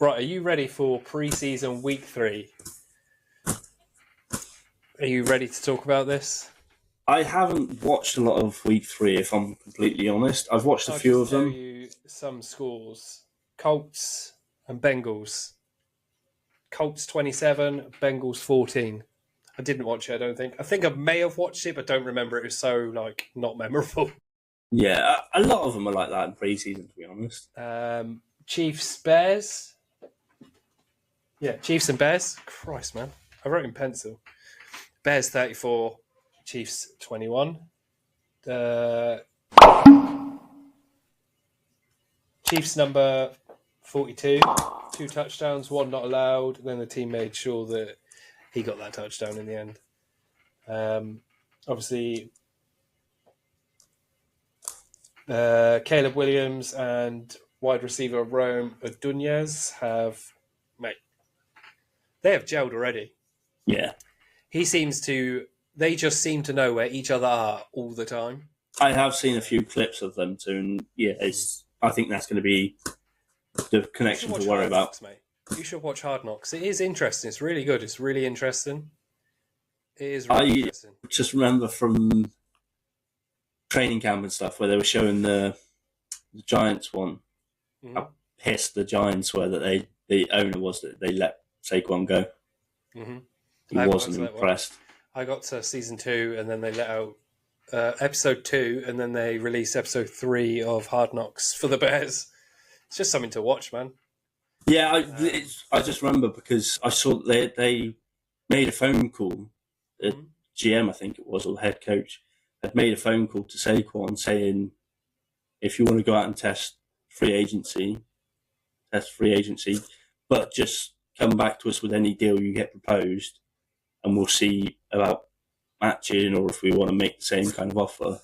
Right, are you ready for preseason week 3? Are you ready to talk about this? I haven't watched a lot of week 3, if I'm completely honest. I've watched a few of them. I'll just tell you some scores. Colts and Bengals. Colts 27, Bengals 14. I didn't watch it, I don't think. I think I may have watched it, but don't remember. It was so, not memorable. Yeah, a lot of them are like that in preseason, to be honest. Chiefs, Bears. Yeah, Chiefs and Bears. Christ, man. I wrote in pencil. Bears 34, Chiefs 21. Chiefs number 42, 2 touchdowns, 1 not allowed. Then the team made sure that he got that touchdown in the end. Obviously, Caleb Williams and wide receiver Rome Odunez they have gelled already. Yeah. They just seem to know where each other are all the time. I have seen a few clips of them too, and yeah, I think that's going to be the connection to worry about. Knocks, mate. You should watch Hard Knocks. It is interesting. It's really good. It's really interesting. It is really interesting. I just remember from training camp and stuff where they were showing the Giants one. Mm-hmm. How pissed the Giants were that the owner was that they let Saquon go. Mm-hmm. He wasn't impressed. I got to season 2 and then they let out episode 2 and then they released episode 3 of Hard Knocks for the Bears. It's just something to watch, man. Yeah, I just remember because I saw they made a phone call. GM, I think it was, or the head coach, had made a phone call to Saquon saying, if you want to go out and test free agency, but just come back to us with any deal you get proposed, and we'll see about matching or if we want to make the same kind of offer.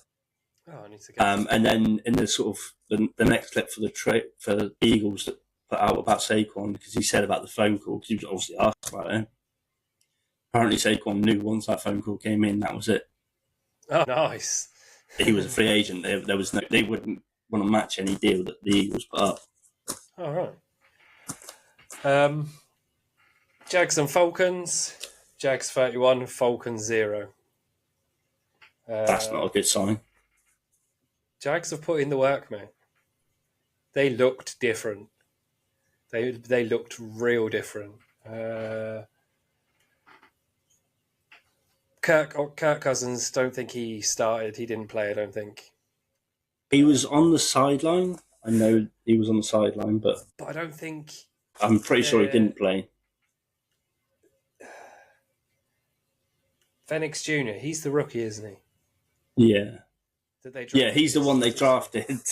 Oh, I need to get and then in the sort of the next clip for the Eagles that put out about Saquon, because he said about the phone call, because he was obviously asked about it. Apparently Saquon knew once that phone call came in, that was it. Oh, nice. He was a free agent. They wouldn't want to match any deal that the Eagles put up. All right. Jags and Falcons. Jags 31, Falcons 0. That's not a good sign. Jags have put in the work, mate. They looked different. They looked real different. Kirk Cousins, don't think he started. He didn't play, I don't think. He was on the sideline. I know he was on the sideline, but I don't think... I'm pretty sure he didn't play. Phoenix Jr., he's the rookie, isn't he? Yeah. He's the one they drafted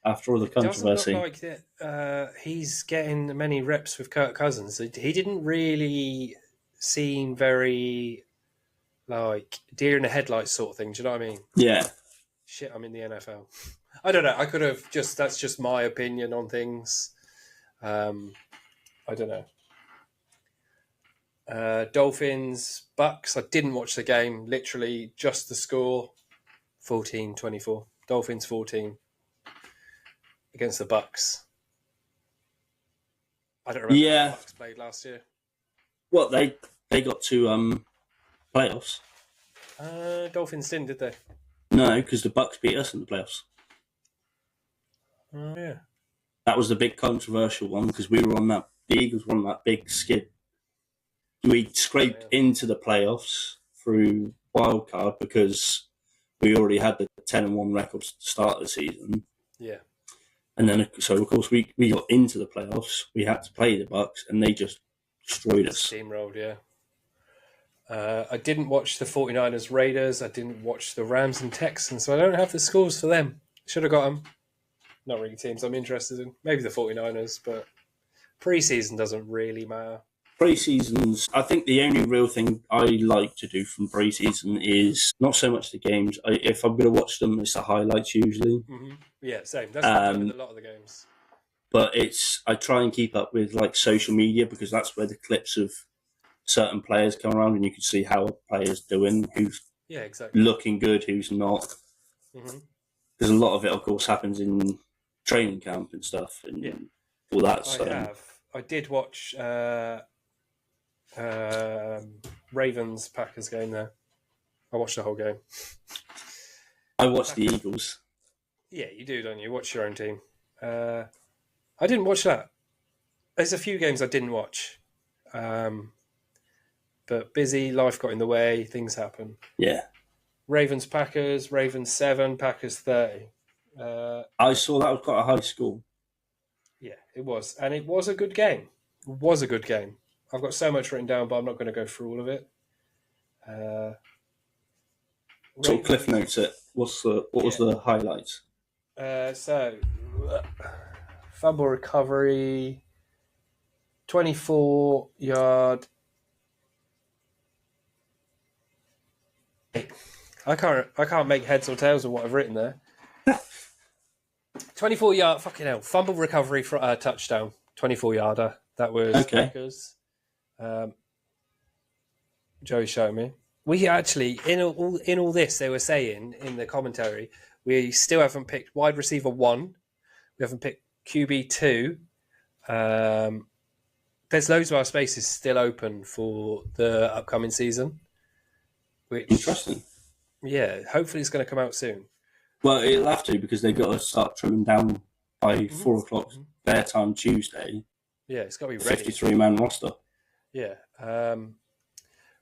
after all the controversy. It doesn't look like he's getting many reps with Kirk Cousins. He didn't really seem very... deer in the headlights sort of thing. Do you know what I mean? Yeah. Shit, I'm in the NFL. I don't know. I could have that's just my opinion on things. I don't know. Dolphins, Bucks. I didn't watch the game. Literally just the score. 14-24. Dolphins 14 against the Bucks. I don't remember how the Bucks played last year. What, they got to playoffs? Dolphins didn't, did they? No, because the Bucks beat us in the playoffs. Oh, yeah. That was the big controversial one because the Eagles were on that big skid. We scraped into the playoffs through wildcard because we already had the 10-1 record to start the season. Yeah. And then, so of course, we got into the playoffs. We had to play the Bucks, and they just destroyed us. Steamrolled, yeah. I didn't watch the 49ers Raiders. I didn't watch the Rams and Texans, so I don't have the scores for them. Should have got them. Not really teams I'm interested in. Maybe the 49ers, but preseason doesn't really matter. Preseasons, I think the only real thing I like to do from preseason is not so much the games. If I'm going to watch them, it's the highlights usually. Mm-hmm. Yeah, same. That's what I do with a lot of the games. But I try and keep up with social media because that's where the clips of certain players come around and you can see how a player's doing, who's looking good, who's not. Mm-hmm. Because a lot of it, of course, happens in training camp and stuff and all that stuff. I did watch Ravens Packers game there. I watched the whole game. I watched the Eagles. Yeah, you do, don't you? Watch your own team. I didn't watch that. There's a few games I didn't watch. But busy, life got in the way, things happen. Yeah. Ravens Packers, Ravens 7, Packers 30. I saw that was quite a high score. Yeah, it was. And it was a good game. It was a good game. I've got so much written down, but I'm not going to go through all of it. Sort of cliff notes it. What was the highlights? Fumble recovery, 24-yard. I can't make heads or tails of what I've written there. 24-yard, fucking hell. Fumble recovery for a touchdown. 24-yarder. That was Packers. Joey showed me. We actually, in all this, they were saying in the commentary, we still haven't picked wide receiver 1. We haven't picked QB 2. There's loads of our spaces still open for the upcoming season. Which, interesting. Yeah, hopefully it's going to come out soon. Well, it'll have to because they've got to start trimming down by 4 o'clock their time Tuesday. Yeah, it's got to be ready. 53-man roster. Yeah.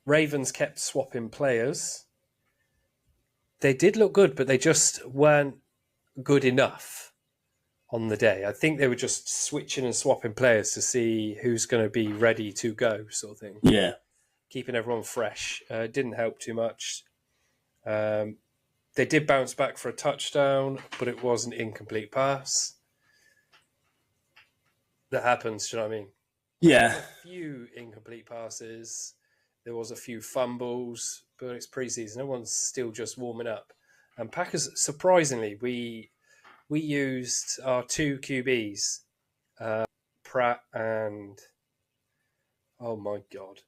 Ravens kept swapping players. They did look good, but they just weren't good enough on the day. I think they were just switching and swapping players to see who's going to be ready to go, sort of thing. Yeah. Keeping everyone fresh. Didn't help too much. They did bounce back for a touchdown, but it was an incomplete pass. That happens, do you know what I mean? Yeah. A few incomplete passes. There was a few fumbles, but it's preseason. Everyone's still just warming up. And Packers, surprisingly, we used our 2 QBs, Pratt and... Oh, my God.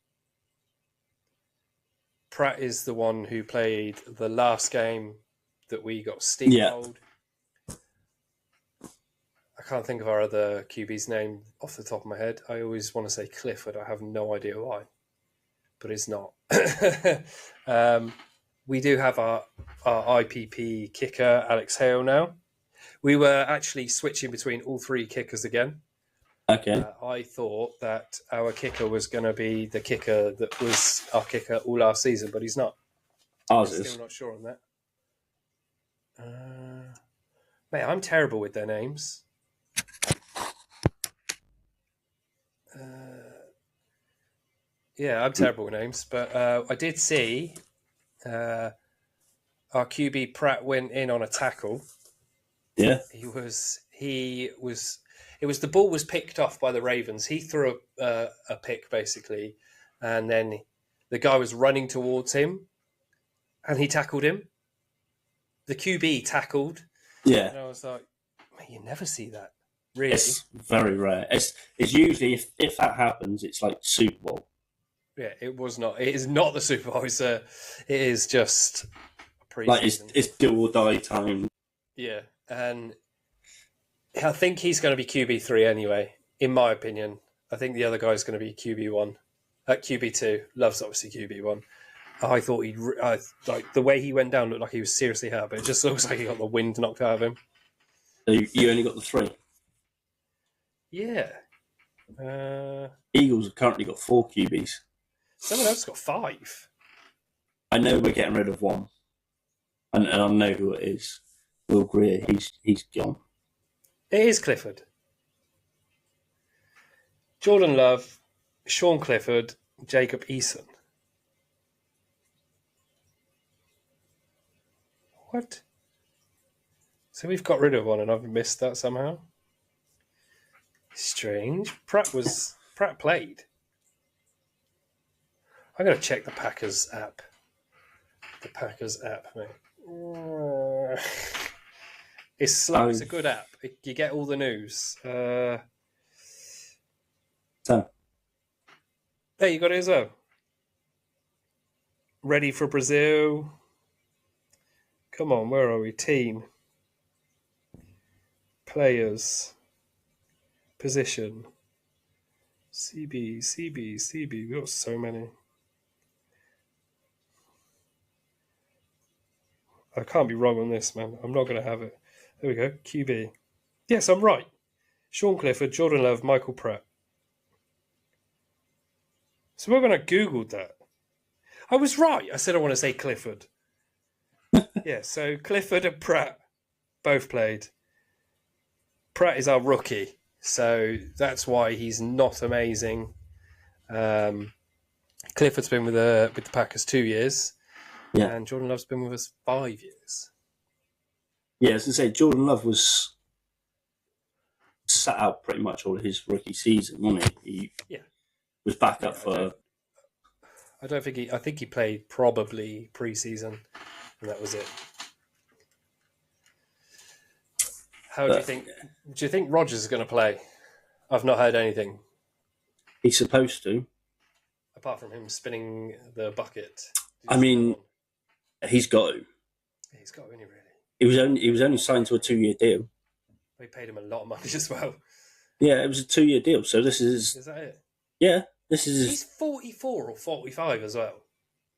Pratt is the one who played the last game that we got steamrolled. Yeah. I can't think of our other QB's name off the top of my head. I always want to say Clifford. I have no idea why, but it's not. We do have our IPP kicker, Alex Hale, now. We were actually switching between all 3 kickers again. Okay. I thought that our kicker was going to be the kicker that was our kicker all last season, but he's not. I'm still not sure on that. Mate, I'm terrible with their names. Yeah, I'm terrible with names, but I did see our QB Pratt went in on a tackle. Yeah. The ball was picked off by the Ravens. He threw a pick, basically, and then the guy was running towards him, and he tackled him. The QB tackled. Yeah. And I was like, man, you never see that, really. It's very rare. It's usually, if that happens, it's like Super Bowl. Yeah, it was not. It is not the Super Bowl. It is just preseason. Like, it's do or die time. Yeah, and I think he's going to be QB3 anyway, in my opinion. I think the other guy's going to be QB1. QB2. Love's obviously QB1. I thought like the way he went down looked like he was seriously hurt, but it just looks like he got the wind knocked out of him. So you only got the 3? Yeah. Eagles have currently got 4 QBs. Someone else got 5. I know we're getting rid of one, and I know who it is. Will Greer. He's gone. It is Clifford. Jordan Love, Sean Clifford, Jacob Eason. What? So we've got rid of one and I've missed that somehow? Strange. Pratt played. I'm going to check the Packers app. The Packers app, mate. It's slow. It's a good app. You get all the news. There, you got it as well. Ready for Brazil. Come on, where are we? Team. Players. Position. CB. We've got so many. I can't be wrong on this, man. I'm not going to have it. There we go. QB. Yes, I'm right. Sean Clifford, Jordan Love, Michael Pratt. So when I Googled that, I was right. I said I want to say Clifford. Yeah, so Clifford and Pratt both played. Pratt is our rookie, so that's why he's not amazing. Clifford's been with the Packers 2 years, and Jordan Love's been with us 5 years. Yeah, as I say, Jordan Love was sat out pretty much all of his rookie season, wasn't he? He was back up for. I don't think he. I think he played probably preseason, and that was it. How do you think? Do you think Rodgers is going to play? I've not heard anything. He's supposed to. Apart from him spinning the bucket. I mean, he's got to. He's got to, isn't he, really? He was only signed to a 2-year deal. They paid him a lot of money as well. Yeah, it was a 2-year deal. So this is. Is that it? Yeah, this is. He's 44 or 45 as well.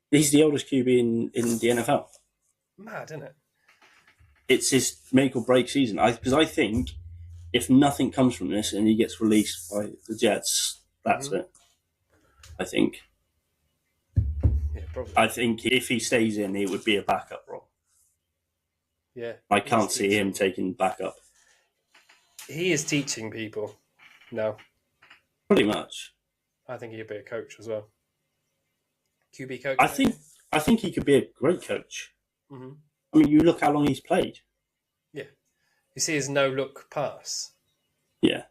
He's the oldest QB in the NFL. Mad, isn't it? It's his make or break season. Because I think if nothing comes from this and he gets released by the Jets, that's it. I think. Yeah, probably. I think if he stays in, it would be a backup role. Yeah. I can't see him taking backup. He is teaching people now. Pretty much. I think he'd be a coach as well. QB coach. I think he could be a great coach. Mm-hmm. I mean, you look how long he's played. Yeah. You see his no-look pass? Yeah.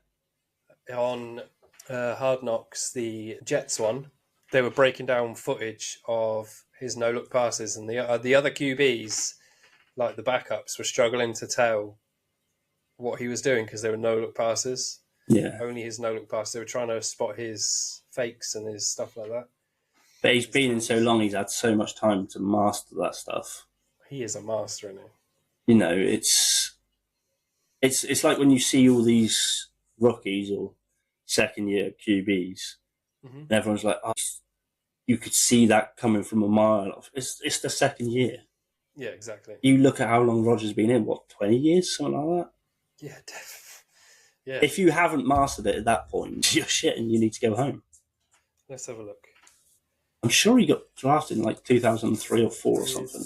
On Hard Knocks, the Jets one, they were breaking down footage of his no-look passes, and the other QBs, like the backups, were struggling to tell what he was doing because there were no-look passes. Yeah. Only his no-look pass. They were trying to spot his fakes and his stuff like that. But he's been in so long, he's had so much time to master that stuff. He is a master, isn't he? You know, it's like when you see all these rookies or second-year QBs, and everyone's like, oh, you could see that coming from a mile off. It's the second year. Yeah, exactly. You look at how long Rodgers been in, 20 years, something like that? Yeah, definitely. Yeah. If you haven't mastered it at that point, you're shit and you need to go home. Let's have a look. I'm sure he got drafted in 2003 or 4 or something.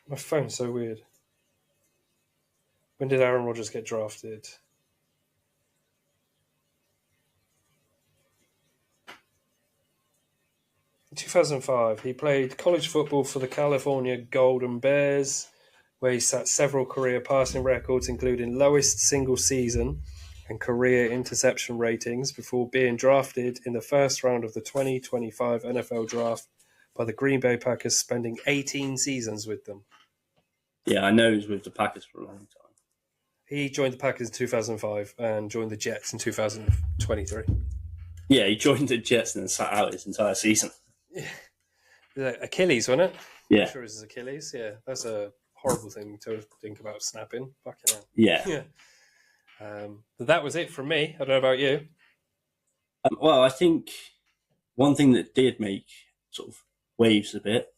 My phone's so weird. When did Aaron Rodgers get drafted? In 2005, he played college football for the California Golden Bears, where he set several career passing records, including lowest single season and career interception ratings, before being drafted in the first round of the 2025 NFL Draft by the Green Bay Packers, spending 18 seasons with them. Yeah, I know he was with the Packers for a long time. He joined the Packers in 2005 and joined the Jets in 2023. Yeah, he joined the Jets and then sat out his entire season. Yeah. Achilles, wasn't it? Yeah. I'm sure it was his Achilles. Yeah, that's a horrible thing to think about snapping. Fucking hell. Yeah. But that was it from me. I don't know about you. Well, I think one thing that did make sort of waves a bit,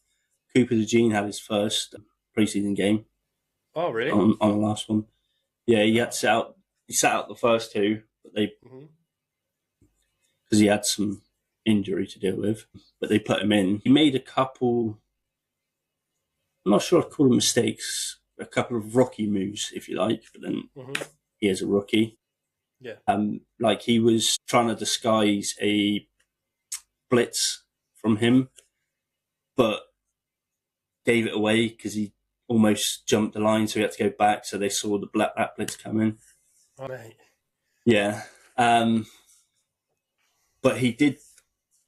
Cooper DeJean had his first preseason game. Oh, really? On the last one. Yeah, he sat out the first two, but because he had some injury to deal with, but they put him in. He made a couple, I'm not sure I'd call them mistakes, a couple of rookie moves, if you like, but then he is a rookie. Yeah. He was trying to disguise a blitz from him, but gave it away because he almost jumped the line, so he had to go back, so they saw the black blitz coming. Oh, mate. Yeah. But he did,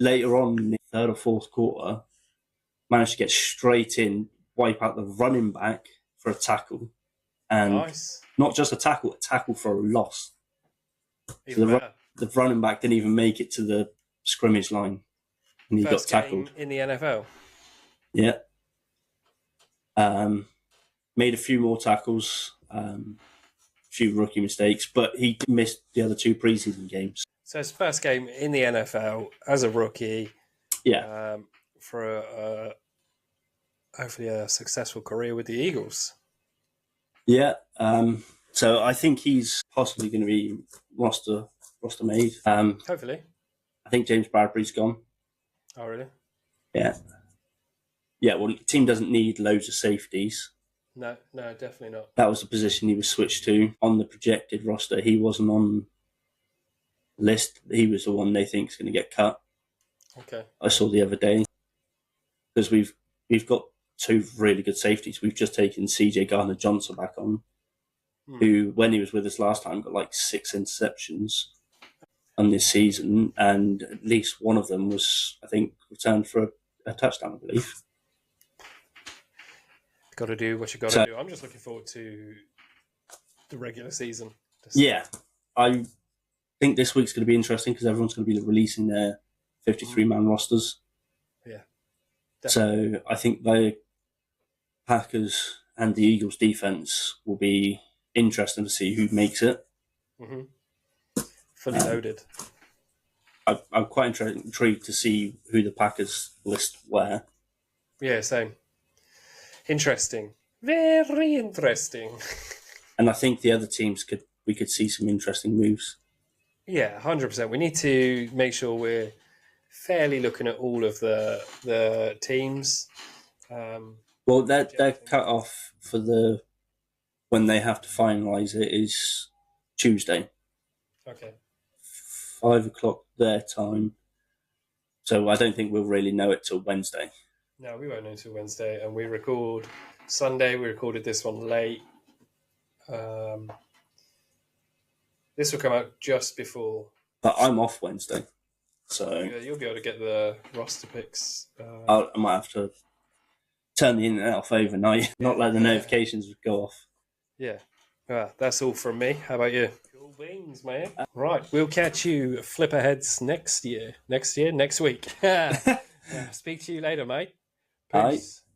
later on in the third or fourth quarter, managed to get straight in, wipe out the running back for a tackle. And nice. Not just a tackle for a loss. So the running back didn't even make it to the scrimmage line. And he First got tackled. game in the NFL. Yeah. Made a few more tackles, a few rookie mistakes, but he missed the other 2 preseason games. So his first game in the NFL as a rookie. Yeah. For hopefully a successful career with the Eagles. Yeah. So I think he's possibly going to be roster made. Hopefully. I think James Bradbury's gone. Oh, really? Yeah. Yeah, well, the team doesn't need loads of safeties. No, definitely not. That was the position he was switched to on the projected roster. He wasn't on the list. He was the one they think is going to get cut. Okay. I saw the other day. Because we've got 2 really good safeties. We've just taken CJ Gardner-Johnson back on, who, when he was with us last time, got like 6 interceptions on this season, and at least one of them was, I think, returned for a touchdown, I believe. Got to do what you got to do. I'm just looking forward to the regular season. Yeah, I think this week's going to be interesting because everyone's going to be releasing their 53-man rosters. Yeah. Definitely. So I think the Packers and the Eagles defense will be interesting to see who makes it. Mm-hmm. Fully loaded. I'm quite intrigued to see who the Packers list were. Yeah, same. Interesting. Very interesting. And I think the other teams we could see some interesting moves. Yeah, 100%. We need to make sure we're fairly looking at all of the teams. Well, their cut off for when they have to finalise it is Tuesday. Okay. 5:00 their time. So I don't think we'll really know it till Wednesday. No, we won't know until Wednesday, and we record Sunday. We recorded this one late. This will come out just before. But I'm off Wednesday, so yeah, you'll be able to get the roster picks. I might have to turn the internet off overnight, not let the notifications go off. Yeah, that's all from me. How about you? Cool beans, man. Right, we'll catch you flipperheads next week. Speak to you later, mate. Peace. Bye.